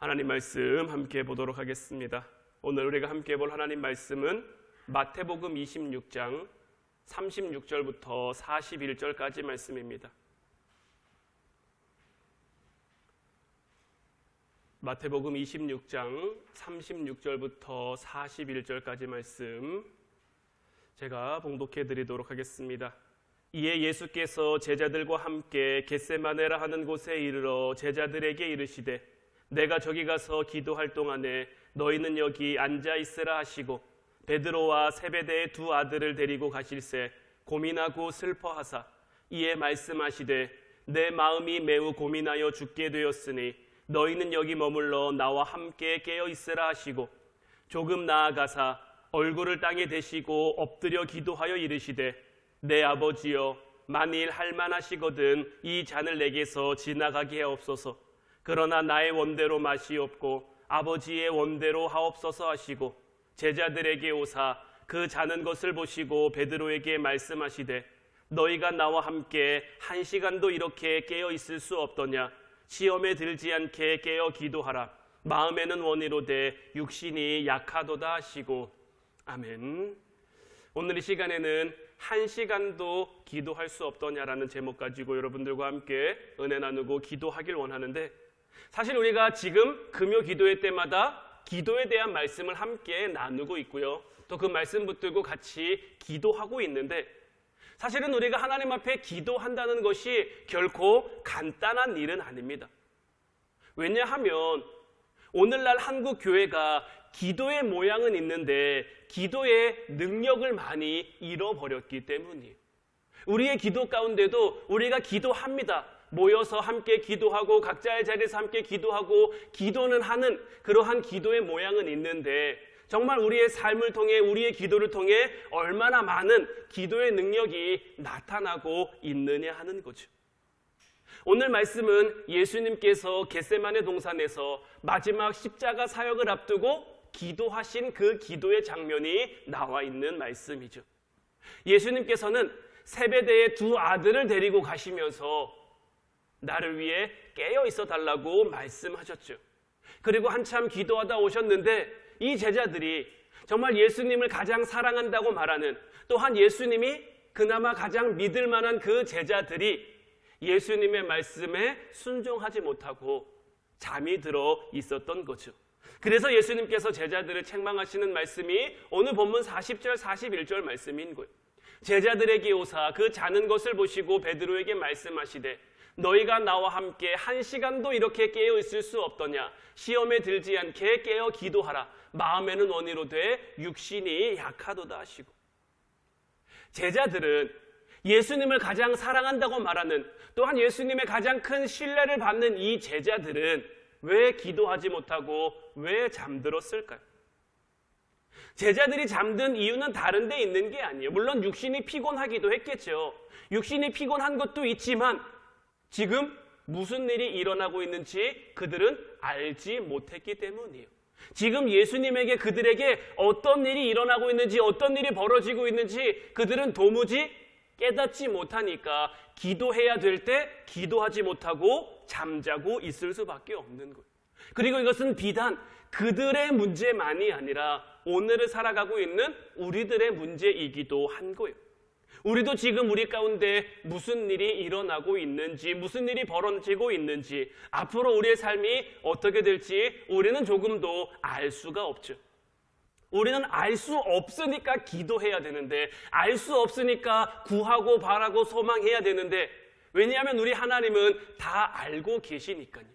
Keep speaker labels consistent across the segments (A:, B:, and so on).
A: 하나님 말씀 함께 보도록 하겠습니다. 오늘 우리가 함께 볼 하나님 말씀은 마태복음 26장 36절부터 41절까지 말씀입니다. 마태복음 26장 36절부터 41절까지 말씀 제가 봉독해 드리도록 하겠습니다. 이에 예수께서 제자들과 함께 겟세마네라 하는 곳에 이르러 제자들에게 이르시되 내가 저기 가서 기도할 동안에 너희는 여기 앉아 있으라 하시고 베드로와 세베대의 두 아들을 데리고 가실새 고민하고 슬퍼하사 이에 말씀하시되 내 마음이 매우 고민하여 죽게 되었으니 너희는 여기 머물러 나와 함께 깨어 있으라 하시고 조금 나아가사 얼굴을 땅에 대시고 엎드려 기도하여 이르시되 내 아버지여 만일 할만하시거든 이 잔을 내게서 지나가게 하옵소서. 그러나 나의 원대로 마시옵고 아버지의 원대로 하옵소서 하시고 제자들에게 오사 그 자는 것을 보시고 베드로에게 말씀하시되 너희가 나와 함께 1시간도 이렇게 깨어 있을 수 없더냐. 시험에 들지 않게 깨어 기도하라. 마음에는 원이로되 육신이 약하도다 하시고 아멘. 오늘 이 시간에는 1시간도 기도할 수 없더냐라는 제목 가지고 여러분들과 함께 은혜 나누고 기도하길 원하는데, 사실 우리가 지금 금요 기도회 때마다 기도에 대한 말씀을 함께 나누고 있고요, 또 그 말씀 붙들고 같이 기도하고 있는데, 사실은 우리가 하나님 앞에 기도한다는 것이 결코 간단한 일은 아닙니다. 왜냐하면 오늘날 한국 교회가 기도의 모양은 있는데 기도의 능력을 많이 잃어버렸기 때문이에요. 우리의 기도 가운데도 우리가 기도합니다. 모여서 함께 기도하고 각자의 자리에서 함께 기도하고 기도는 하는 그러한 기도의 모양은 있는데, 정말 우리의 삶을 통해 우리의 기도를 통해 얼마나 많은 기도의 능력이 나타나고 있느냐 하는 거죠. 오늘 말씀은 예수님께서 겟세마네 동산에서 마지막 십자가 사역을 앞두고 기도하신 그 기도의 장면이 나와 있는 말씀이죠. 예수님께서는 세베대의 두 아들을 데리고 가시면서 나를 위해 깨어 있어 달라고 말씀하셨죠. 그리고 한참 기도하다 오셨는데 이 제자들이 정말 예수님을 가장 사랑한다고 말하는, 또한 예수님이 그나마 가장 믿을 만한 그 제자들이 예수님의 말씀에 순종하지 못하고 잠이 들어 있었던 거죠. 그래서 예수님께서 제자들을 책망하시는 말씀이 오늘 본문 40절 41절 말씀인 거예요. 제자들에게 오사 그 자는 것을 보시고 베드로에게 말씀하시되 너희가 나와 함께 1시간도 이렇게 깨어 있을 수 없더냐. 시험에 들지 않게 깨어 기도하라. 마음에는 원이로되 육신이 약하도다 하시고, 제자들은 예수님을 가장 사랑한다고 말하는, 또한 예수님의 가장 큰 신뢰를 받는 이 제자들은 왜 기도하지 못하고 왜 잠들었을까요? 제자들이 잠든 이유는 다른 데 있는 게 아니에요. 물론 육신이 피곤하기도 했겠죠. 육신이 피곤한 것도 있지만 지금 무슨 일이 일어나고 있는지 그들은 알지 못했기 때문이에요. 지금 예수님에게 그들에게 어떤 일이 일어나고 있는지, 어떤 일이 벌어지고 있는지 그들은 도무지 깨닫지 못하니까 기도해야 될 때 기도하지 못하고 잠자고 있을 수밖에 없는 거예요. 그리고 이것은 비단 그들의 문제만이 아니라 오늘을 살아가고 있는 우리들의 문제이기도 한 거예요. 우리도 지금 우리 가운데 무슨 일이 일어나고 있는지, 무슨 일이 벌어지고 있는지, 앞으로 우리의 삶이 어떻게 될지 우리는 조금도 알 수가 없죠. 우리는 알 수 없으니까 기도해야 되는데, 알 수 없으니까 구하고 바라고 소망해야 되는데, 왜냐하면 우리 하나님은 다 알고 계시니까요.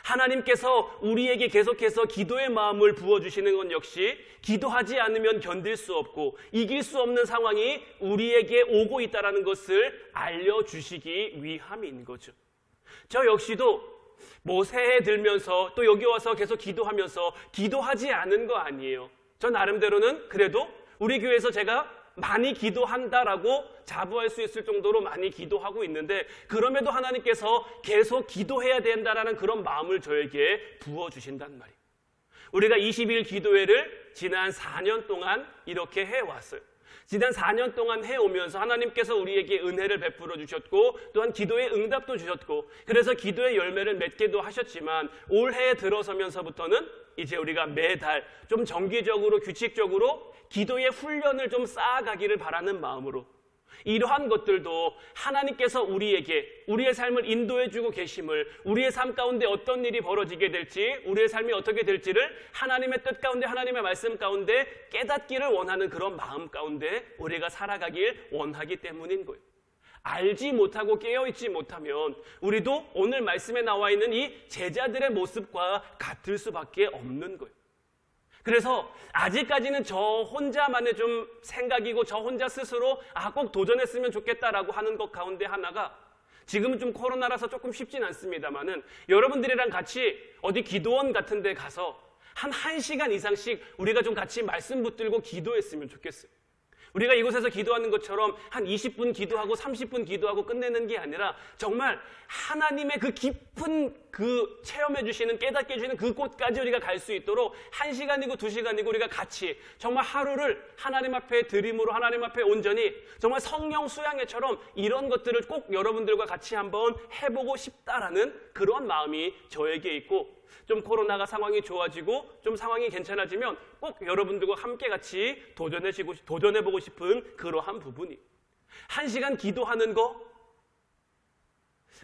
A: 하나님께서 우리에게 계속해서 기도의 마음을 부어주시는 건 역시 기도하지 않으면 견딜 수 없고 이길 수 없는 상황이 우리에게 오고 있다는 것을 알려주시기 위함인 거죠. 저 역시도 새해 들면서 또 여기 와서 계속 기도하면서 기도하지 않은 거 아니에요. 저 나름대로는 그래도 우리 교회에서 제가 많이 기도한다라고 자부할 수 있을 정도로 많이 기도하고 있는데, 그럼에도 하나님께서 계속 기도해야 된다라는 그런 마음을 저에게 부어주신단 말이에요. 우리가 20일 기도회를 지난 4년 동안 이렇게 해왔어요. 지난 4년 동안 해오면서 하나님께서 우리에게 은혜를 베풀어 주셨고 또한 기도의 응답도 주셨고 그래서 기도의 열매를 맺게도 하셨지만 올해에 들어서면서부터는 이제 우리가 매달 좀 정기적으로 규칙적으로 기도의 훈련을 좀 쌓아가기를 바라는 마음으로 이러한 것들도 하나님께서 우리에게 우리의 삶을 인도해 주고 계심을 우리의 삶 가운데 어떤 일이 벌어지게 될지 우리의 삶이 어떻게 될지를 하나님의 뜻 가운데 하나님의 말씀 가운데 깨닫기를 원하는 그런 마음 가운데 우리가 살아가길 원하기 때문인 거예요. 알지 못하고 깨어있지 못하면 우리도 오늘 말씀에 나와 있는 이 제자들의 모습과 같을 수밖에 없는 거예요. 그래서 아직까지는 저 혼자만의 좀 생각이고 저 혼자 스스로 꼭 도전했으면 좋겠다라고 하는 것 가운데 하나가 지금은 좀 코로나라서 조금 쉽진 않습니다만은 여러분들이랑 같이 어디 기도원 같은 데 가서 한 1시간 이상씩 우리가 좀 같이 말씀 붙들고 기도했으면 좋겠어요. 우리가 이곳에서 기도하는 것처럼 한 20분 기도하고 30분 기도하고 끝내는 게 아니라 정말 하나님의 그 깊은 그 체험해 주시는 깨닫게 해주시는 그곳까지 우리가 갈 수 있도록 1시간이고 2시간이고 우리가 같이 정말 하루를 하나님 앞에 드림으로 하나님 앞에 온전히 정말 성령 수양회처럼 이런 것들을 꼭 여러분들과 같이 한번 해보고 싶다라는 그런 마음이 저에게 있고 좀 코로나가 상황이 좋아지고 좀 상황이 괜찮아지면 꼭 여러분들과 함께 같이 도전해보고 싶은 그러한 부분이 1시간 기도하는 거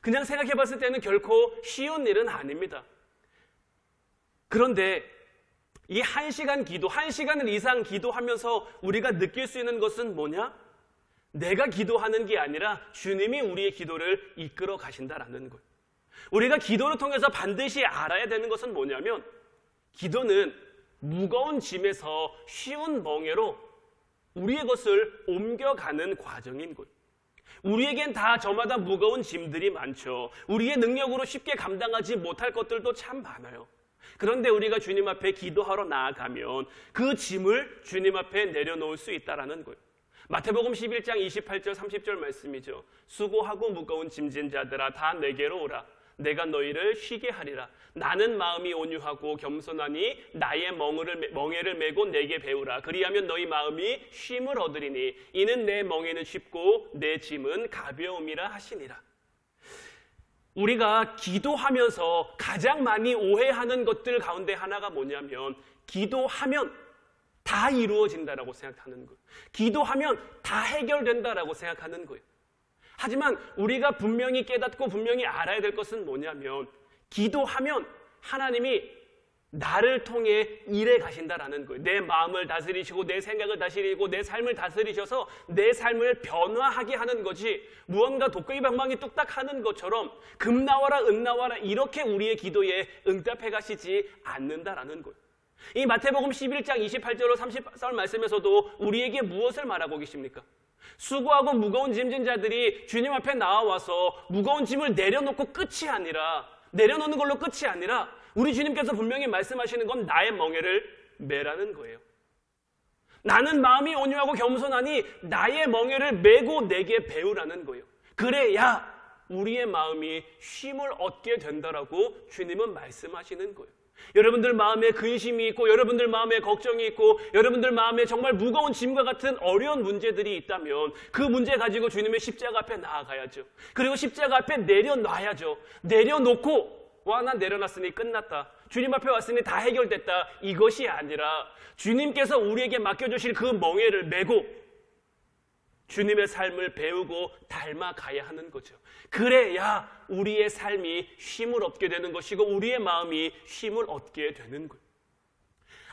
A: 그냥 생각해봤을 때는 결코 쉬운 일은 아닙니다. 그런데 이 1시간 기도, 1시간 이상 기도하면서 우리가 느낄 수 있는 것은 뭐냐? 내가 기도하는 게 아니라 주님이 우리의 기도를 이끌어 가신다라는 거예요. 우리가 기도를 통해서 반드시 알아야 되는 것은 뭐냐면 기도는 무거운 짐에서 쉬운 멍에로 우리의 것을 옮겨가는 과정인 거예요. 우리에겐 다 저마다 무거운 짐들이 많죠. 우리의 능력으로 쉽게 감당하지 못할 것들도 참 많아요. 그런데 우리가 주님 앞에 기도하러 나아가면 그 짐을 주님 앞에 내려놓을 수 있다는 거예요. 마태복음 11장 28절 30절 말씀이죠. 수고하고 무거운 짐진 자들아 다 내게로 오라. 내가 너희를 쉬게 하리라. 나는 마음이 온유하고 겸손하니 나의 멍에를 메고 내게 배우라. 그리하면 너희 마음이 쉼을 얻으리니 이는 내 멍에는 쉽고 내 짐은 가벼움이라 하시니라. 우리가 기도하면서 가장 많이 오해하는 것들 가운데 하나가 뭐냐면 기도하면 다 이루어진다라고 생각하는 거예요. 기도하면 다 해결된다라고 생각하는 거예요. 하지만 우리가 분명히 깨닫고 분명히 알아야 될 것은 뭐냐면 기도하면 하나님이 나를 통해 일해 가신다라는 거예요. 내 마음을 다스리시고 내 생각을 다스리고 내 삶을 다스리셔서 내 삶을 변화하게 하는 거지 무언가 도깨비 방망이 뚝딱 하는 것처럼 금 나와라 은 나와라 이렇게 우리의 기도에 응답해 가시지 않는다라는 거예요. 이 마태복음 11장 28절로 30절 말씀에서도 우리에게 무엇을 말하고 계십니까? 수고하고 무거운 짐진 자들이 주님 앞에 나와서 무거운 짐을 내려놓고 끝이 아니라 내려놓는 걸로 끝이 아니라 우리 주님께서 분명히 말씀하시는 건 나의 멍에를 메라는 거예요. 나는 마음이 온유하고 겸손하니 나의 멍에를 메고 내게 배우라는 거예요. 그래야 우리의 마음이 쉼을 얻게 된다라고 주님은 말씀하시는 거예요. 여러분들 마음에 근심이 있고 여러분들 마음에 걱정이 있고 여러분들 마음에 정말 무거운 짐과 같은 어려운 문제들이 있다면 그 문제 가지고 주님의 십자가 앞에 나아가야죠. 그리고 십자가 앞에 내려놔야죠. 내려놓고 와, 난 내려놨으니 끝났다. 주님 앞에 왔으니 다 해결됐다. 이것이 아니라 주님께서 우리에게 맡겨주실 그 멍에를 메고 주님의 삶을 배우고 닮아가야 하는 거죠. 그래야 우리의 삶이 쉼을 얻게 되는 것이고 우리의 마음이 쉼을 얻게 되는 거예요.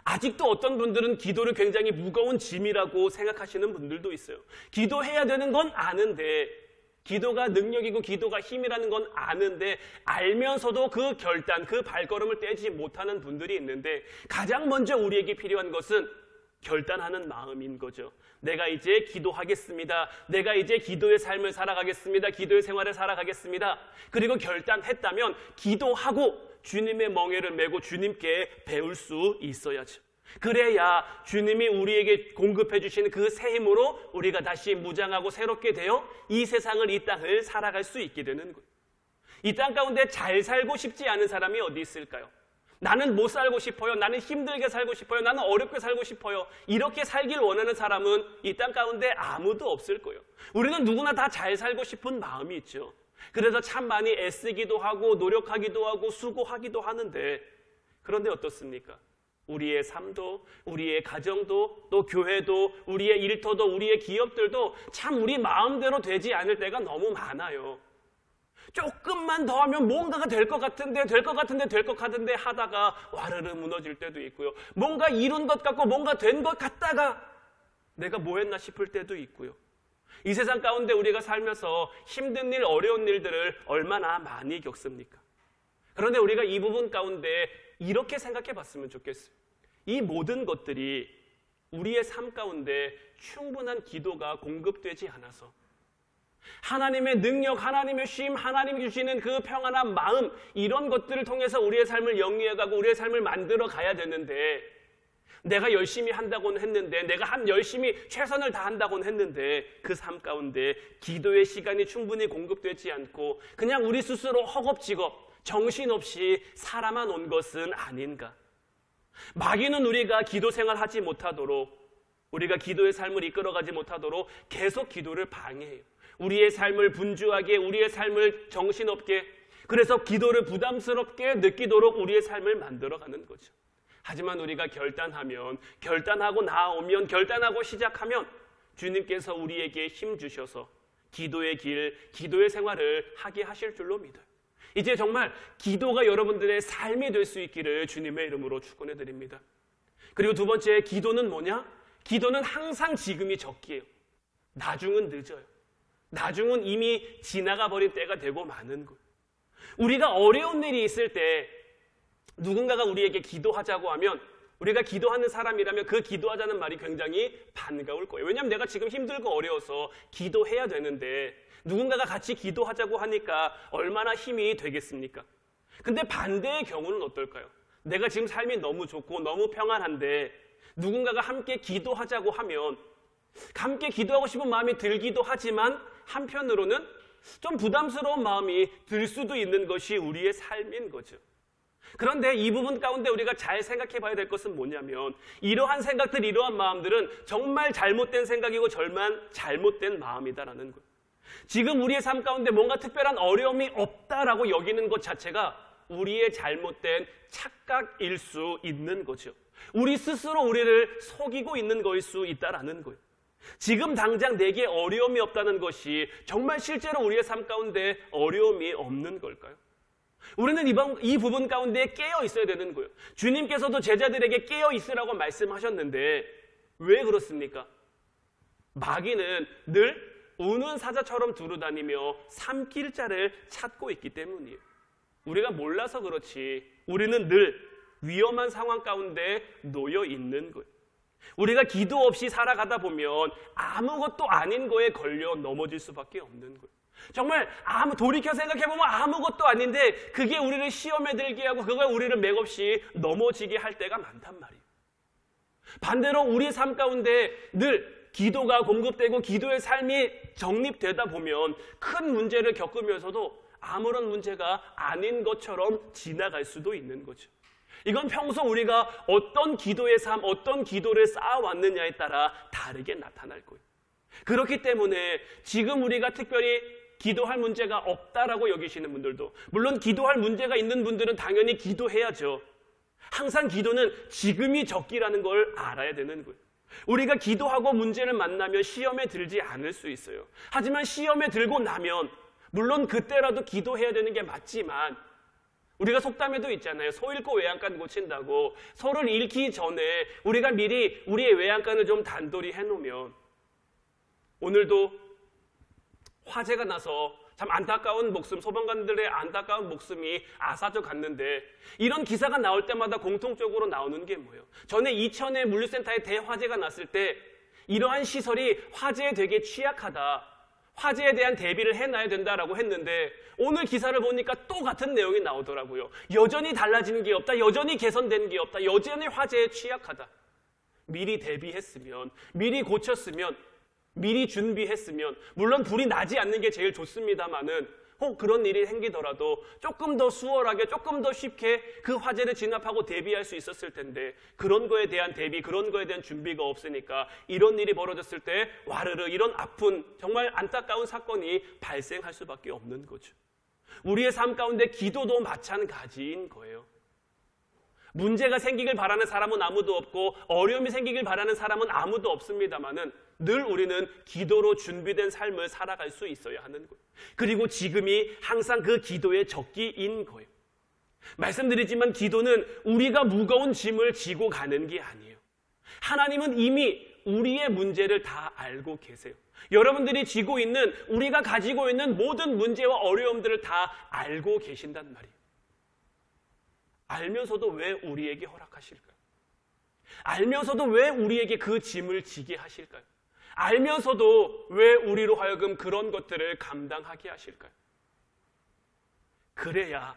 A: 아직도 어떤 분들은 기도를 굉장히 무거운 짐이라고 생각하시는 분들도 있어요. 기도해야 되는 건 아는데 기도가 능력이고 기도가 힘이라는 건 아는데 알면서도 그 결단, 그 발걸음을 떼지 못하는 분들이 있는데 가장 먼저 우리에게 필요한 것은 결단하는 마음인 거죠. 내가 이제 기도하겠습니다. 내가 이제 기도의 삶을 살아가겠습니다. 기도의 생활을 살아가겠습니다. 그리고 결단했다면 기도하고 주님의 멍에를 메고 주님께 배울 수 있어야죠. 그래야 주님이 우리에게 공급해 주시는 그 새 힘으로 우리가 다시 무장하고 새롭게 되어 이 세상을, 이 땅을 살아갈 수 있게 되는 거예요. 이 땅 가운데 잘 살고 싶지 않은 사람이 어디 있을까요? 나는 못 살고 싶어요. 나는 힘들게 살고 싶어요. 나는 어렵게 살고 싶어요. 이렇게 살길 원하는 사람은 이 땅 가운데 아무도 없을 거예요. 우리는 누구나 다 잘 살고 싶은 마음이 있죠. 그래서 참 많이 애쓰기도 하고 노력하기도 하고 수고하기도 하는데, 그런데 어떻습니까? 우리의 삶도, 우리의 가정도, 또 교회도, 우리의 일터도, 우리의 기업들도 참 우리 마음대로 되지 않을 때가 너무 많아요. 조금만 더 하면 뭔가가 될 것 같은데 하다가 와르르 무너질 때도 있고요. 뭔가 이룬 것 같고 뭔가 된 것 같다가 내가 뭐 했나 싶을 때도 있고요. 이 세상 가운데 우리가 살면서 힘든 일, 어려운 일들을 얼마나 많이 겪습니까? 그런데 우리가 이 부분 가운데 이렇게 생각해 봤으면 좋겠어요. 이 모든 것들이 우리의 삶 가운데 충분한 기도가 공급되지 않아서 하나님의 능력, 하나님의 쉼, 하나님이 주시는 그 평안한 마음, 이런 것들을 통해서 우리의 삶을 영위해가고 우리의 삶을 만들어 가야 되는데, 내가 열심히 한다고는 했는데, 내가 열심히 최선을 다한다고는 했는데 그 삶 가운데 기도의 시간이 충분히 공급되지 않고 그냥 우리 스스로 허겁지겁 정신없이 살아만 온 것은 아닌가. 마귀는 우리가 기도 생활하지 못하도록, 우리가 기도의 삶을 이끌어가지 못하도록 계속 기도를 방해해요. 우리의 삶을 분주하게, 우리의 삶을 정신없게, 그래서 기도를 부담스럽게 느끼도록 우리의 삶을 만들어가는 거죠. 하지만 우리가 결단하면, 결단하고 나아오면, 결단하고 시작하면 주님께서 우리에게 힘 주셔서 기도의 길, 기도의 생활을 하게 하실 줄로 믿어요. 이제 정말 기도가 여러분들의 삶이 될 수 있기를 주님의 이름으로 축원해 드립니다. 그리고 두 번째, 기도는 뭐냐? 기도는 항상 지금이 적기예요. 나중은 늦어요. 나중은 이미 지나가 버린 때가 되고 마는 거예요. 우리가 어려운 일이 있을 때 누군가가 우리에게 기도하자고 하면, 우리가 기도하는 사람이라면 그 기도하자는 말이 굉장히 반가울 거예요. 왜냐하면 내가 지금 힘들고 어려워서 기도해야 되는데 누군가가 같이 기도하자고 하니까 얼마나 힘이 되겠습니까? 근데 반대의 경우는 어떨까요? 내가 지금 삶이 너무 좋고 너무 평안한데 누군가가 함께 기도하자고 하면 함께 기도하고 싶은 마음이 들기도 하지만 한편으로는 좀 부담스러운 마음이 들 수도 있는 것이 우리의 삶인 거죠. 그런데 이 부분 가운데 우리가 잘 생각해 봐야 될 것은 뭐냐면, 이러한 생각들, 이러한 마음들은 정말 잘못된 생각이고 정말 잘못된 마음이다라는 거예요. 지금 우리의 삶 가운데 뭔가 특별한 어려움이 없다라고 여기는 것 자체가 우리의 잘못된 착각일 수 있는 거죠. 우리 스스로 우리를 속이고 있는 것일 수 있다라는 거예요. 지금 당장 내게 어려움이 없다는 것이 정말 실제로 우리의 삶 가운데 어려움이 없는 걸까요? 우리는 이 부분 가운데 깨어 있어야 되는 거예요. 주님께서도 제자들에게 깨어 있으라고 말씀하셨는데 왜 그렇습니까? 마귀는 늘 우는 사자처럼 두루다니며 삼킬 자를 찾고 있기 때문이에요. 우리가 몰라서 그렇지 우리는 늘 위험한 상황 가운데 놓여 있는 거예요. 우리가 기도 없이 살아가다 보면 아무것도 아닌 거에 걸려 넘어질 수밖에 없는 거예요. 정말 돌이켜 생각해보면 아무것도 아닌데 그게 우리를 시험에 들게 하고 그걸 우리를 맥없이 넘어지게 할 때가 많단 말이에요. 반대로 우리 삶 가운데 늘 기도가 공급되고 기도의 삶이 정립되다 보면 큰 문제를 겪으면서도 아무런 문제가 아닌 것처럼 지나갈 수도 있는 거죠. 이건 평소 우리가 어떤 기도의 삶, 어떤 기도를 쌓아왔느냐에 따라 다르게 나타날 거예요. 그렇기 때문에 지금 우리가 특별히 기도할 문제가 없다라고 여기시는 분들도, 물론 기도할 문제가 있는 분들은 당연히 기도해야죠. 항상 기도는 지금이 적기라는 걸 알아야 되는 거예요. 우리가 기도하고 문제를 만나면 시험에 들지 않을 수 있어요. 하지만 시험에 들고 나면 물론 그때라도 기도해야 되는 게 맞지만, 우리가 속담에도 있잖아요. 소 잃고 외양간 고친다고. 소를 잃기 전에 우리가 미리 우리의 외양간을 좀 단돌이 해놓으면, 오늘도 화재가 나서 참 안타까운 목숨, 소방관들의 안타까운 목숨이 앗아져 갔는데, 이런 기사가 나올 때마다 공통적으로 나오는 게 뭐예요? 전에 이천의 물류센터에 대화재가 났을 때 이러한 시설이 화재에 되게 취약하다, 화재에 대한 대비를 해놔야 된다라고 했는데, 오늘 기사를 보니까 또 같은 내용이 나오더라고요. 여전히 달라지는 게 없다, 여전히 개선되는 게 없다, 여전히 화재에 취약하다. 미리 대비했으면, 미리 고쳤으면, 미리 준비했으면, 물론 불이 나지 않는 게 제일 좋습니다만은 혹 그런 일이 생기더라도 조금 더 수월하게, 조금 더 쉽게 그 화재를 진압하고 대비할 수 있었을 텐데, 그런 거에 대한 대비, 그런 거에 대한 준비가 없으니까 이런 일이 벌어졌을 때 와르르 이런 아픈 정말 안타까운 사건이 발생할 수밖에 없는 거죠. 우리의 삶 가운데 기도도 마찬가지인 거예요. 문제가 생기길 바라는 사람은 아무도 없고 어려움이 생기길 바라는 사람은 아무도 없습니다만은 늘 우리는 기도로 준비된 삶을 살아갈 수 있어야 하는 거예요. 그리고 지금이 항상 그 기도의 적기인 거예요. 말씀드리지만 기도는 우리가 무거운 짐을 지고 가는 게 아니에요. 하나님은 이미 우리의 문제를 다 알고 계세요. 여러분들이 지고 있는, 우리가 가지고 있는 모든 문제와 어려움들을 다 알고 계신단 말이에요. 알면서도 왜 우리에게 허락하실까요? 알면서도 왜 우리에게 그 짐을 지게 하실까요? 알면서도 왜 우리로 하여금 그런 것들을 감당하게 하실까요? 그래야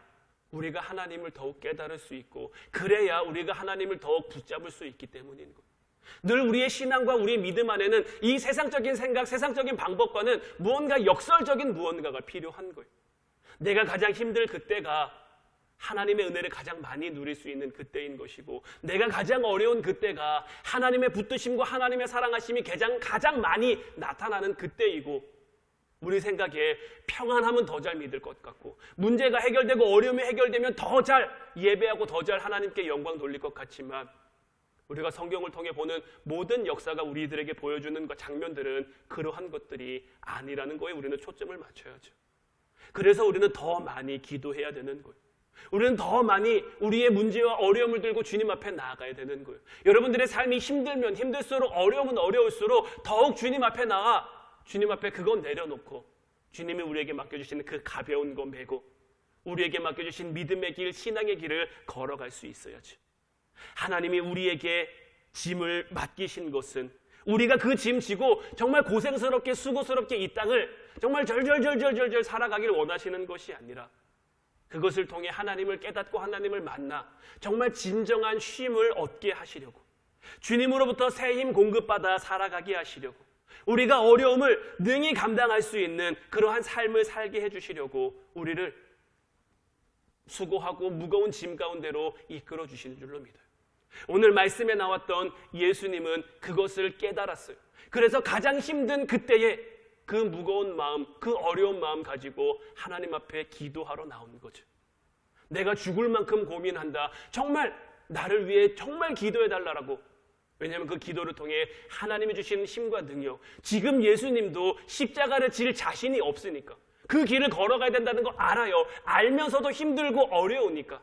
A: 우리가 하나님을 더욱 깨달을 수 있고, 그래야 우리가 하나님을 더욱 붙잡을 수 있기 때문인 거예요. 늘 우리의 신앙과 우리의 믿음 안에는 이 세상적인 생각, 세상적인 방법과는 무언가 역설적인 무언가가 필요한 거예요. 내가 가장 힘들 그때가 하나님의 은혜를 가장 많이 누릴 수 있는 그때인 것이고, 내가 가장 어려운 그때가 하나님의 붙드심과 하나님의 사랑하심이 가장 많이 나타나는 그때이고, 우리 생각에 평안하면 더 잘 믿을 것 같고, 문제가 해결되고 어려움이 해결되면 더 잘 예배하고 더 잘 하나님께 영광 돌릴 것 같지만, 우리가 성경을 통해 보는 모든 역사가 우리들에게 보여주는 장면들은 그러한 것들이 아니라는 거에 우리는 초점을 맞춰야죠. 그래서 우리는 더 많이 기도해야 되는 거예요. 우리는 더 많이 우리의 문제와 어려움을 들고 주님 앞에 나아가야 되는 거예요. 여러분들의 삶이 힘들면 힘들수록, 어려우면 어려울수록 더욱 주님 앞에 나가, 주님 앞에 그건 내려놓고 주님이 우리에게 맡겨주시는 그 가벼운 거 메고 우리에게 맡겨주신 믿음의 길, 신앙의 길을 걸어갈 수 있어야죠. 하나님이 우리에게 짐을 맡기신 것은 우리가 그 짐 지고 정말 고생스럽게 수고스럽게 이 땅을 정말 절절절절절절 살아가길 원하시는 것이 아니라, 그것을 통해 하나님을 깨닫고 하나님을 만나 정말 진정한 쉼을 얻게 하시려고, 주님으로부터 새 힘 공급받아 살아가게 하시려고, 우리가 어려움을 능히 감당할 수 있는 그러한 삶을 살게 해주시려고 우리를 수고하고 무거운 짐 가운데로 이끌어 주시는 줄로 믿어요. 오늘 말씀에 나왔던 예수님은 그것을 깨달았어요. 그래서 가장 힘든 그때에 그 무거운 마음, 그 어려운 마음 가지고 하나님 앞에 기도하러 나온 거죠. 내가 죽을 만큼 고민한다. 정말 나를 위해 정말 기도해달라고. 왜냐하면 그 기도를 통해 하나님이 주시는 힘과 능력, 지금 예수님도 십자가를 질 자신이 없으니까 그 길을 걸어가야 된다는 거 알아요. 알면서도 힘들고 어려우니까.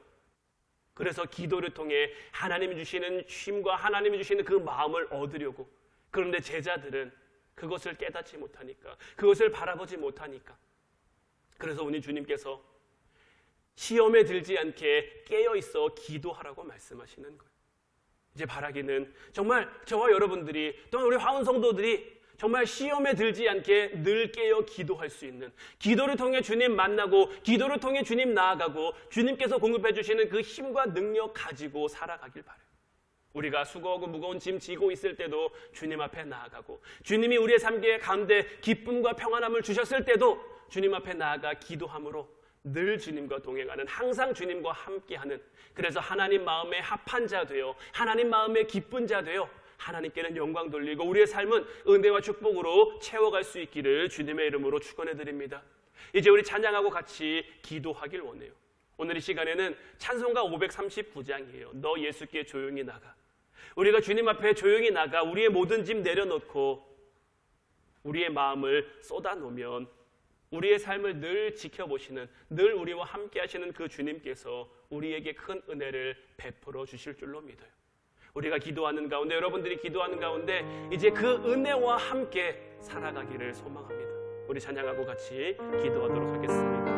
A: 그래서 기도를 통해 하나님이 주시는 쉼과 하나님이 주시는 그 마음을 얻으려고. 그런데 제자들은 그것을 깨닫지 못하니까, 그것을 바라보지 못하니까, 그래서 오늘 주님께서 시험에 들지 않게 깨어있어 기도하라고 말씀하시는 거예요. 이제 바라기는 정말 저와 여러분들이, 또 우리 화운 성도들이 정말 시험에 들지 않게 늘 깨어 기도할 수 있는, 기도를 통해 주님 만나고 기도를 통해 주님 나아가고 주님께서 공급해 주시는 그 힘과 능력 가지고 살아가길 바라요. 우리가 수고하고 무거운 짐 지고 있을 때도 주님 앞에 나아가고, 주님이 우리의 삶 가운데 기쁨과 평안함을 주셨을 때도 주님 앞에 나아가 기도함으로 늘 주님과 동행하는, 항상 주님과 함께하는, 그래서 하나님 마음에 합한 자 되어 하나님 마음에 기쁜 자 되어 하나님께는 영광 돌리고 우리의 삶은 은혜와 축복으로 채워갈 수 있기를 주님의 이름으로 축원해 드립니다. 이제 우리 찬양하고 같이 기도하길 원해요. 오늘 이 시간에는 찬송가 539장이에요. 너 예수께 조용히 나가. 우리가 주님 앞에 조용히 나가 우리의 모든 짐 내려놓고 우리의 마음을 쏟아놓으면 우리의 삶을 늘 지켜보시는, 늘 우리와 함께 하시는 그 주님께서 우리에게 큰 은혜를 베풀어 주실 줄로 믿어요. 우리가 기도하는 가운데, 여러분들이 기도하는 가운데 이제 그 은혜와 함께 살아가기를 소망합니다. 우리 찬양하고 같이 기도하도록 하겠습니다.